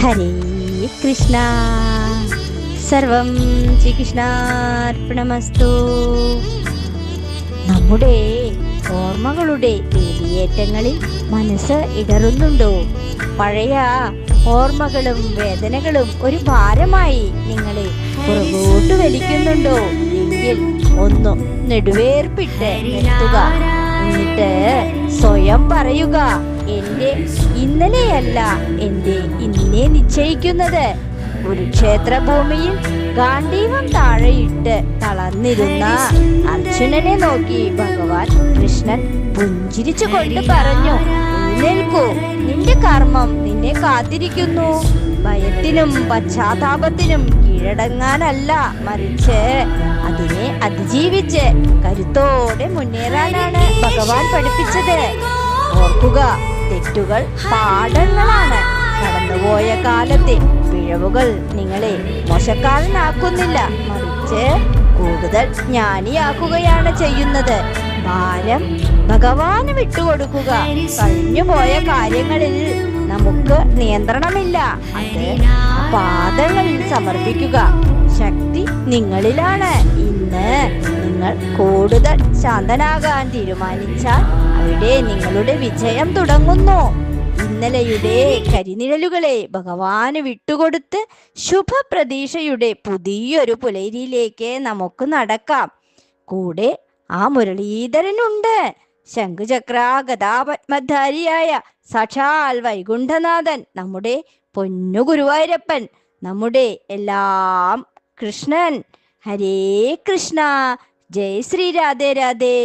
ഹരേ കൃഷ്ണ. സർവം ശ്രീകൃഷ്ണാർപ്പണമസ്തു. നമ്മുടെ ഓർമ്മകളുടെ വേലിയേറ്റങ്ങളിൽ മനസ്സ് ഇടറുന്നുണ്ടോ? പഴയ ഓർമ്മകളും വേദനകളും ഒരു ഭാരമായി നിങ്ങളെ പുറകോട്ട് വലിക്കുന്നുണ്ടോ? എങ്കിൽ ഒന്ന് നെടുവേർപ്പിട്ട് നിർത്തുക. എന്നിട്ട് സ്വയം പറയുക, എന്റെ ഇന്നലെയല്ല എന്റെ ഇന്നിനെ നിശ്ചയിക്കുന്നത്. കുരുക്ഷേത്ര ഭൂമിയിൽ ഗാണ്ഡീവം താഴെയിട്ട് തളർന്നിരുന്ന അർജുനനെ നോക്കി ഭഗവാൻ കൃഷ്ണൻ പുഞ്ചിരിച്ചു കൊണ്ട് പറഞ്ഞു, എഴുന്നേൽക്കൂ, നിന്റെ കർമ്മം നിന്നെ കാത്തിരിക്കുന്നു. ഭയത്തിനും പശ്ചാത്താപത്തിനും കീഴടങ്ങാനല്ല, മറിച്ച് അതിനെ അതിജീവിച്ച് കരുത്തോടെ മുന്നേറാനാണ് ഭഗവാൻ പഠിപ്പിച്ചത്. ഓർക്കുക, തെറ്റുകൾ പാഠങ്ങളാണ്. കടന്നുപോയ കാലത്തെ പിഴവുകൾ നിങ്ങളെ മോശക്കാരനാക്കുന്നില്ല, മറിച്ച് കൂടുതൽ ജ്ഞാനിയാക്കുകയാണ് ചെയ്യുന്നത്. ഭാരം ഭഗവാന് വിട്ടുകൊടുക്കുക. കഴിഞ്ഞുപോയ കാര്യങ്ങളിൽ നമുക്ക് നിയന്ത്രണമില്ല, അത് പാദങ്ങളിൽ സമർപ്പിക്കുക. ശക്തി നിങ്ങളിലാണ്. ഇന്ന് നിങ്ങൾ കൂടുതൽ ശാന്തനാകാൻ തീരുമാനിച്ചാൽ അവിടെ നിങ്ങളുടെ വിജയം തുടങ്ങുന്നു. ഇന്നലെയുടെ കരിനിഴലുകളെ ഭഗവാന് വിട്ടുകൊടുത്ത് ശുഭപ്രതീക്ഷയുടെ പുതിയൊരു പുലരിയിലേക്ക് നമുക്ക് നടക്കാം. കൂടെ ആ മുരളീധരനുണ്ട്. ശംഖുചക്ര ഗദാപത്മധാരിയായ സാക്ഷാൽ വൈകുണ്ഠനാഥൻ, നമ്മുടെ പൊന്നു ഗുരുവായൂരപ്പൻ, നമ്മുടെ എല്ലാം കൃഷ്ണൻ. ഹരേ കൃഷ്ണ. ജയ് ശ്രീ രാധേ രാധേ.